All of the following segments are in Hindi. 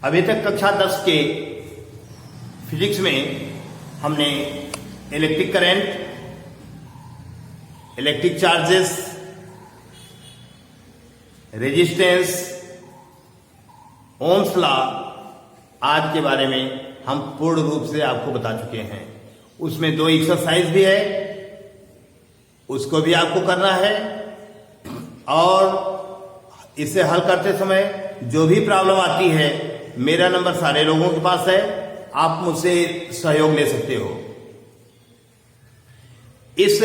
अभी तक कक्षा 10 के फिजिक्स में हमने electric current, electric charges, resistance, Ohm's law आज के बारे में हम पूर्ण रूप से आपको बता चुके हैं। उसमें 2 एक्सरसाइज भी है, उसको भी आपको करना है और इसे हल करते समय जो भी प्रॉब्लम आती है, मेरा नंबर सारे लोगों के पास है, आप मुझसे सहयोग ले सकते हो। इस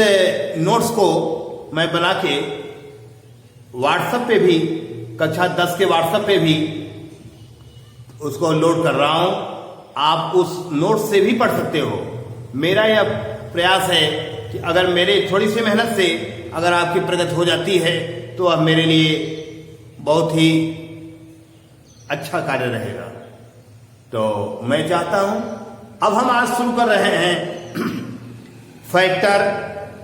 नोट्स को मैं बना के व्हाट्सएप पे भी, कक्षा 10 के व्हाट्सएप पे भी उसको लोड कर रहा हूं। आप उस नोट्स से भी पढ़ सकते हो। मेरा यह प्रयास है कि अगर मेरे थोड़ी सी मेहनत से अगर आपकी प्रगति हो जाती है तो अब मेरे लिए बहुत ही अच्छा कार्य रहेगा। तो मैं चाहता हूं, अब हम आज शुरू कर रहे हैं factor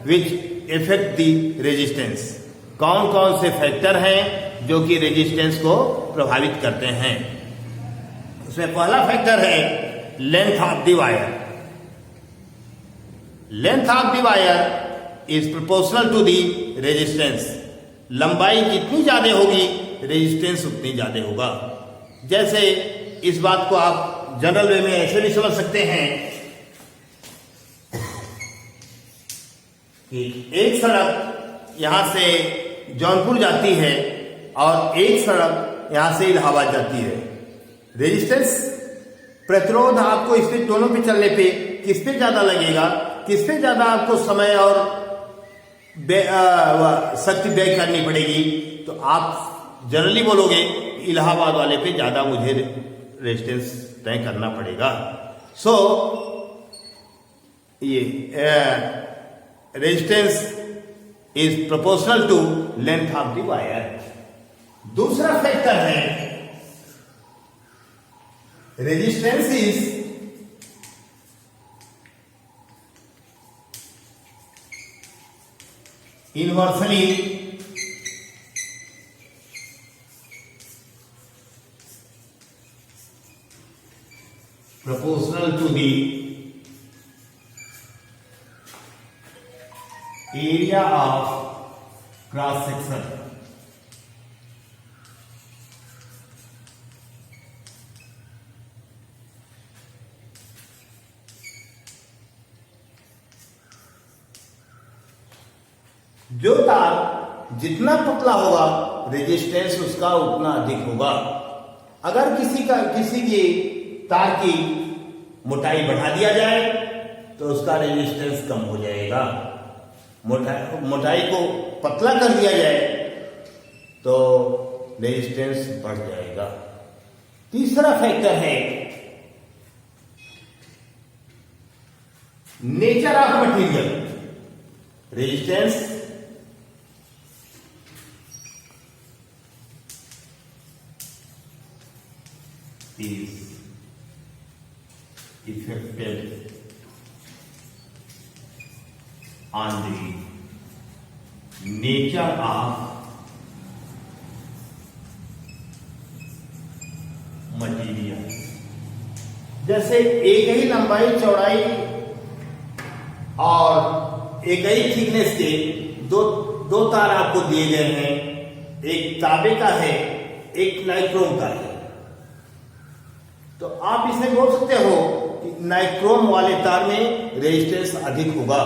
which effect the resistance. कौन कौन से फैक्टर हैं जो कि रेजिस्टेंस को प्रभावित करते हैं। उसमें पहला फैक्टर है length of the wire. Length of the wire is proportional to the resistance. लंबाई जितनी ज्यादा होगी रेजिस्टेंस उतनी ज्यादा होगा। जैसे इस बात को आप जनरल वे में ऐसे भी समझ सकते हैं कि एक सड़क यहां से जौनपुर जाती है और एक सड़क यहां से इलाहाबाद जाती है। रेजिस्टेंस प्रतिरोध आपको इस पे दोनों पे चलने पे किस पे ज्यादा लगेगा, किस पे ज्यादा आपको समय और शक्ति व्यय करनी पड़ेगी, तो आप जनरली बोलोगे इलाहाबाद वाले पे ज्यादा मुझे रेजिस्टेंस तय करना पड़ेगा। सो ये resistance is proportional to length of the wire. दूसरा फैक्टर है resistance is inversely proportional to the area of cross section। जो तार जितना पतला होगा रेजिस्टेंस उसका उतना अधिक होगा। अगर किसी की तार की मोटाई बढ़ा दिया जाए तो उसका रेजिस्टेंस कम हो जाएगा। मोटाई को पतला कर दिया जाए तो रेजिस्टेंस बढ़ जाएगा। तीसरा फैक्टर है nature of material. Resistance is affected on the nature of material। जैसे एक ही लंबाई चौड़ाई और एक ही थिकनेस के दो तार आपको दिए गए हैं, एक तांबे का है, एक नाइक्रोम का है, तो आप इसे बोल सकते हो कि नाइक्रोम वाले तार में रेजिस्टेंस अधिक होगा।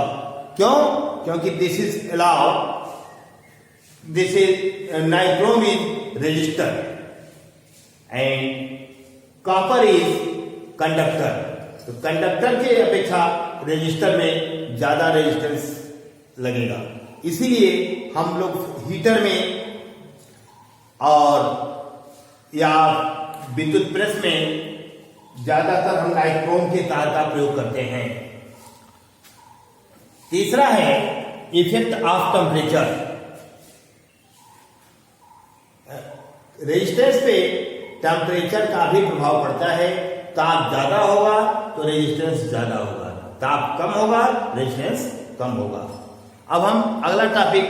क्यों? क्योंकि this is nichrome is resistor and copper is conductor. तो कंडक्टर के अपेक्षा रेजिस्टर में ज्यादा रेजिस्टेंस लगेगा। इसीलिए हम लोग हीटर में और या विद्युत प्रेस में ज्यादातर हम नाइक्रोम के तार का प्रयोग करते हैं। तीसरा है इफेक्ट ऑफ टेम्परेचर। रेजिस्टेंस पे टेम्परेचर का भी प्रभाव पड़ता है। ताप ज्यादा होगा तो रेजिस्टेंस ज्यादा होगा, ताप कम होगा रेजिस्टेंस कम होगा। अब हम अगला टॉपिक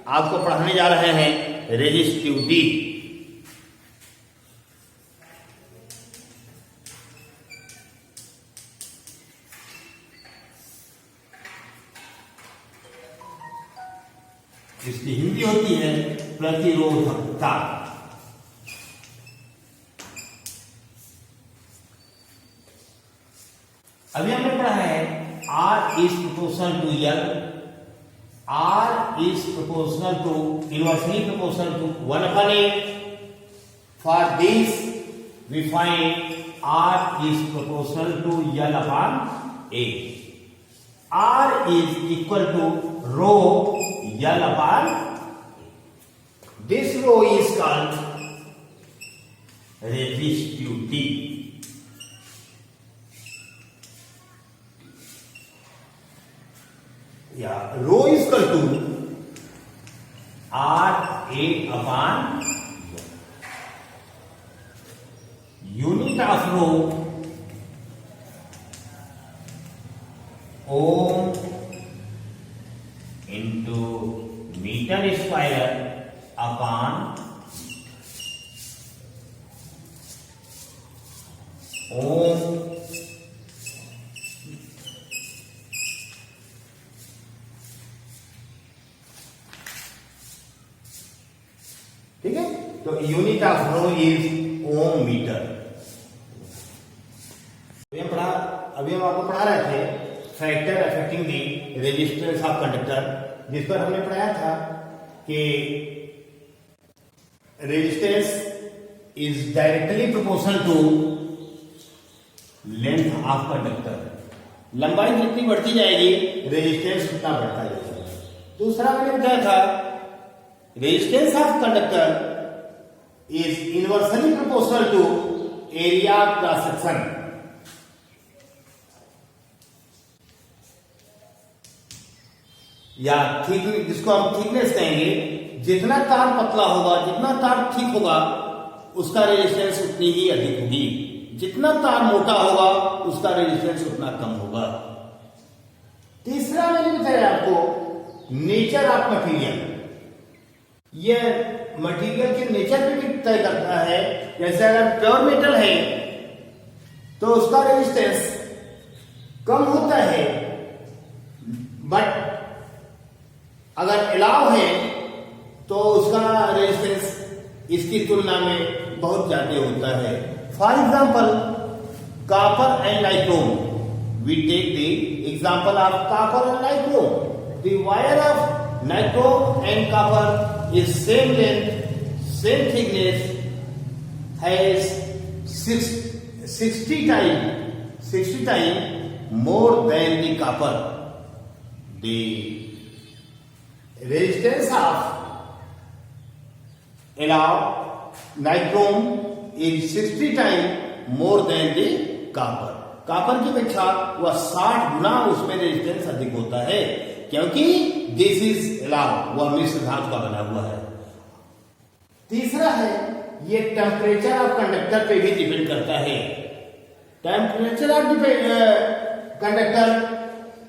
आपको पढ़ाने जा रहे हैं रेजिस्टिविटी। इसकी हिंदी होती है प्रतिरोधकता। अभी हमने पढ़ा है R is proportional to L, R is proportional to inversely proportional to 1/8. For this we find R is proportional to L upon A. R is equal to rho L upon A. This rho is called resistivity. Yeah, rho is equal to R A upon unit of rho ohm into meter square upon ohm ठीक है। तो unit of rho is ohm metre. अभी हम आपको पढ़ा रहे थे factor affecting the resistance of conductor, जिस पर हमने पढ़ाया था कि resistance is directly proportional to length of conductor. लंबाई जितनी बढ़ती जाएगी रेजिस्टेंस उतना बढ़ता जाएगा। दूसरा मैंने बताया था resistance of conductor is inversely proportional to area cross section। या ठीक, जिसको हम थिकनेस कहेंगे, जितना तार पतला होगा, जितना तार ठीक होगा, उसका रेजिस्टेंस उतनी ही अधिक होगी। जितना तार मोटा होगा उसका रेजिस्टेंस उतना कम होगा। तीसरा मैंने बताया आपको नेचर ऑफ मटेरियल। ये मटेरियल के नेचर पे भी तय करता है। जैसे अगर प्योर मेटल है तो उसका रेजिस्टेंस कम होता है, बट अगर एलाव है तो उसका रेजिस्टेंस इसकी तुलना में बहुत ज्यादा होता है। For example copper and nichrome, we take the example of copper and nichrome. The wire of nichrome and copper is same length, same thickness, has 60 times more than the copper. The resistance of nichrome is 60 times more than the copper. Copper की अपेक्षा वह 60 गुना उसमें रेजिस्टेंस अधिक होता है, क्योंकि दिस इज एलाव, वह मिश्र धातु का बना हुआ है। तीसरा है ये टेम्परेचर ऑफ कंडक्टर पे भी डिपेंड करता है। Temperature of conductor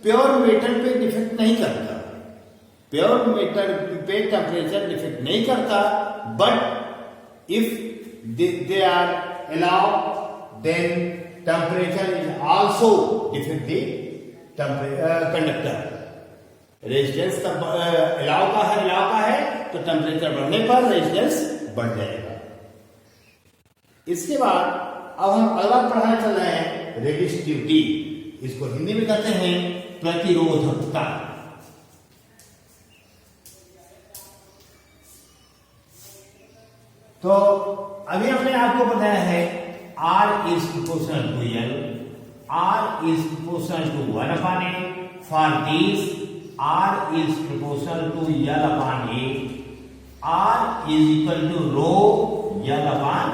pure metal पे डिफेक्ट नहीं करता, प्योर मेटल पे टेम्परेचर डिफेक्ट नहीं करता, but if they are alloy then temperature is also defect the conductor. Resistance alloy का है तो टेम्परेचर बढ़ने पर रेजिस्टेंस बढ़ जाएगा। इसके बाद अब हम अगला पढ़ाने चल रहे हैं रेजिस्टिविटी। इसको हिंदी में कहते हैं प्रतिरोधकता। तो अभी हमने आपको बताया है R is proportional to L, R is proportional to 1/A. For this R is proportional to L upon A. R is equal to rho L upon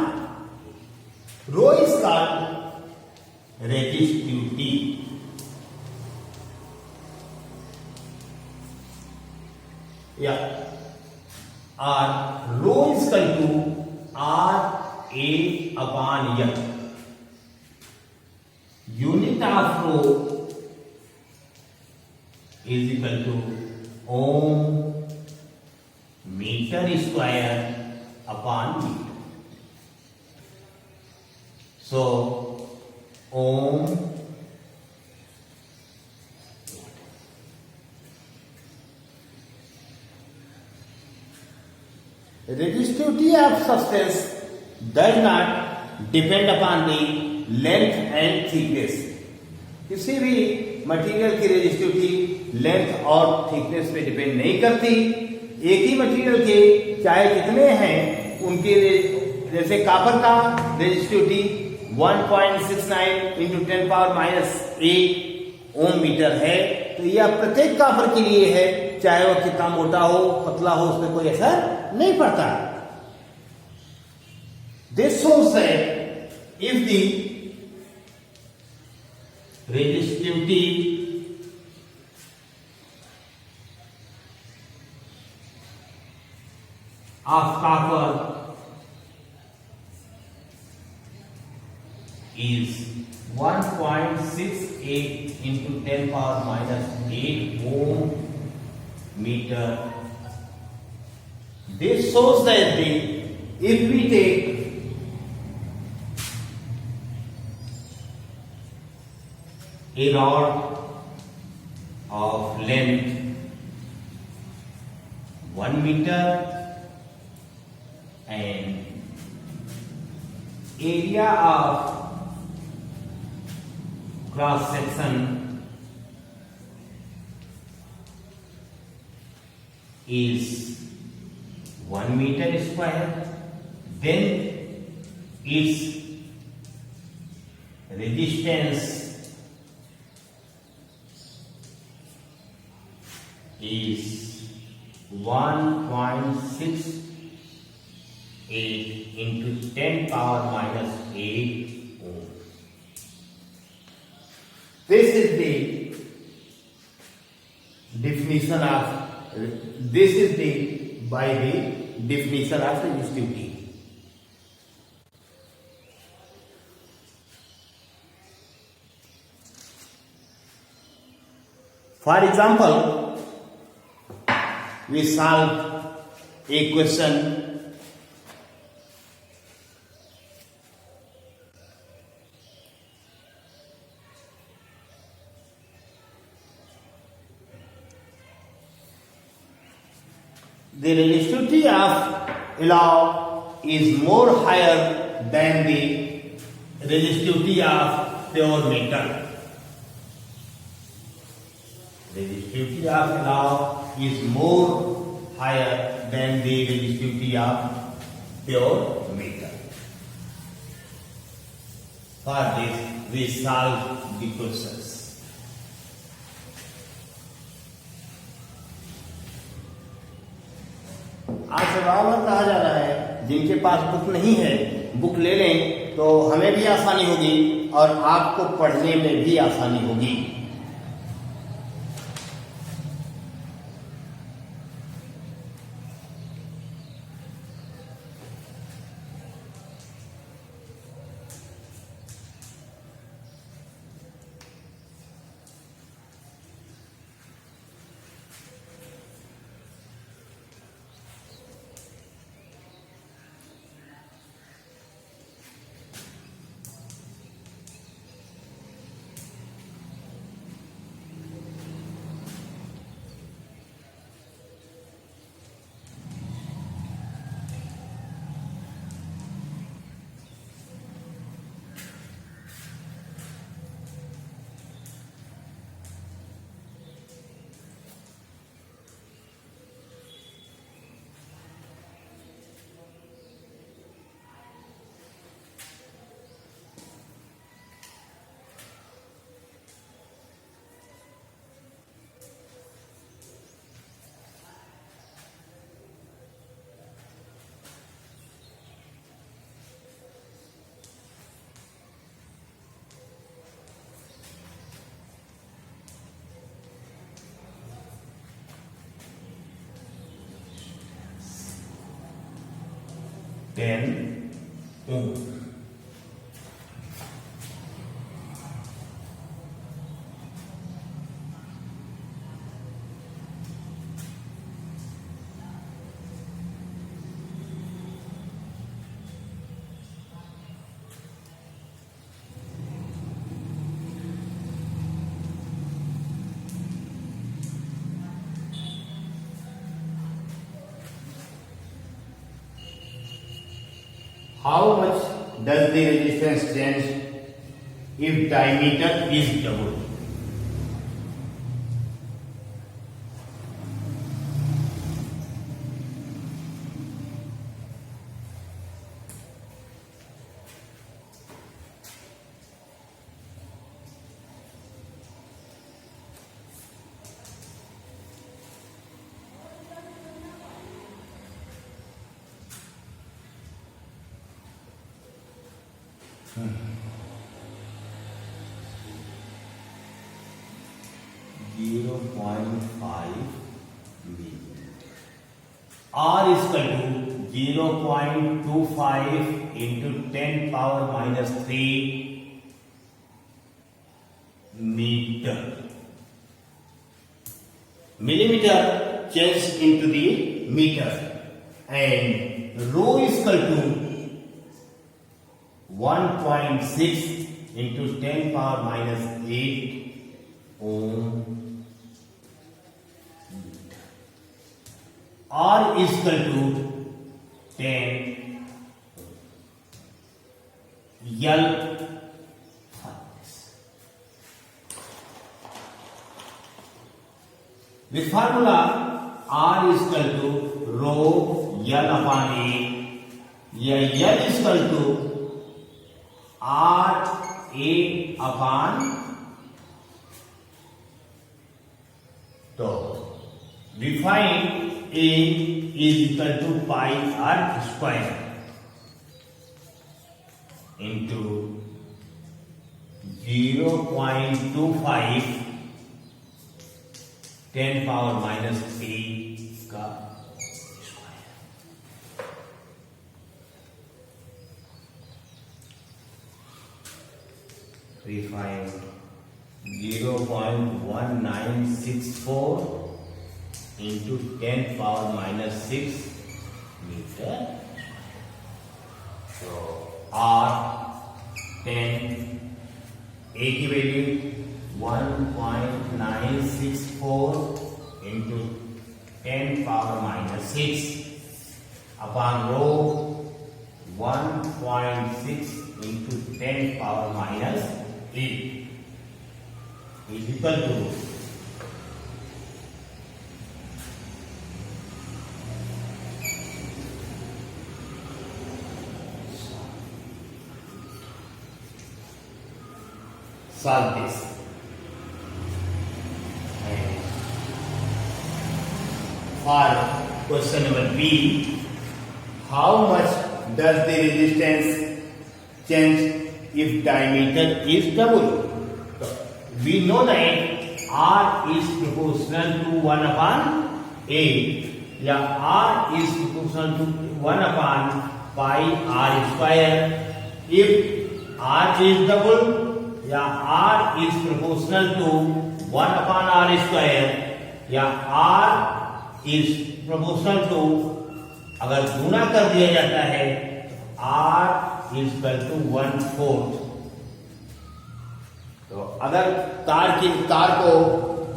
rho is called resistivity. Yeah. R rho is equal to R A upon L. Unit of rho is equal to ohm meter square upon meter. So ohm resistivity of substance does not depend upon the length and thickness. किसी भी मटेरियल की रेजिस्टिविटी लेंथ और थिकनेस पे डिपेंड नहीं करती. एक ही मटेरियल के चाहे कितने हैं उनके, जैसे कॉपर का रेजिस्टिविटी 1.69 इंटू 10⁻⁸ ओम मीटर है. तो यह प्रत्येक कॉपर के लिए है, चाहे वह कितना मोटा हो पतला हो, उसमें कोई असर नहीं पड़ता. This shows that if the resistivity of copper is 1.68 into 10⁻⁸ ohm meter. This shows that if we take a rod of length 1 meter and area of cross section is 1 meter square, then its resistance is 1.68 into 10⁻⁸ ohm. This is the definition of by the definition of resistivity. For example, we solve a question the resistivity of alloy is more higher than the resistivity of pure metal. Resistivity of alloy is more higher than the resistivity of pure metal. For this, we solve the questions. आज सवाल कहा जा रहा है, जिनके पास बुक नहीं है बुक ले लें तो हमें भी आसानी होगी और आपको पढ़ने में भी आसानी होगी. Then how much does the resistance change if diameter is double. R is equal to 0.25 into 10 power minus 3 meter. Millimeter changed into the meter, and rho is equal to 1.6 into 10 power minus 8 ohm. R is equal to 10 L. With formula R is equal to rho L upon A. L is equal to R A upon tau. We find A is equal to pi r square into 0.25 10 power minus 3 का square. We find 0.1964 into 10 power minus 6 meter. So R 10, A की value 1.964 into 10 power minus 6 upon rho 1.6 into 10 power minus 8 is equal to solve this. And for question number B, how much does the resistance change if diameter is double? So, we know that R is proportional to 1 upon A, या R is proportional to 1 upon pi R square. If R is double, या R is proportional to 1 upon R square, या R is proportional to, अगर गुना कर दिया जाता है R is equal to 1/4. तो अगर तार को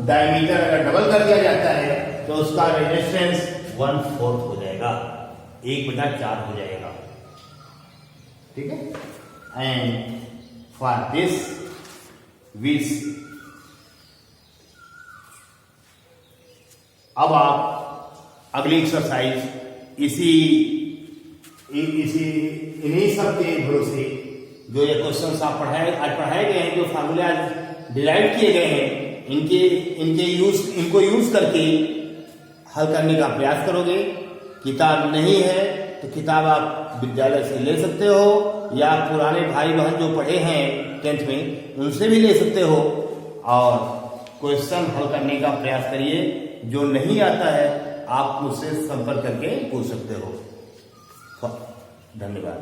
डायमीटर अगर डबल कर दिया जाता है तो उसका रेजिस्टेंस 1/4 हो जाएगा, 1/4 हो जाएगा. ठीक है. एंड फॉर दिस विच अब आप अगली एक्सरसाइज इन्हीं सब के भरोसे जो ये क्वेश्चंस आप आज पढ़ाए गए हैं, जो फार्मूले आज डिराइव किए गए हैं, इनको यूज करके हल करने का प्रयास करोगे. किताब नहीं है तो किताब आप विद्यालय से ले सकते हो, या पुराने भाई बहन जो पढ़े हैं 10th में उनसे भी ले सकते हो, और क्वेश्चन हल करने का प्रयास करिए. जो नहीं आता है आप मुझसे संपर्क करके पूछ सकते हो. धन्यवाद.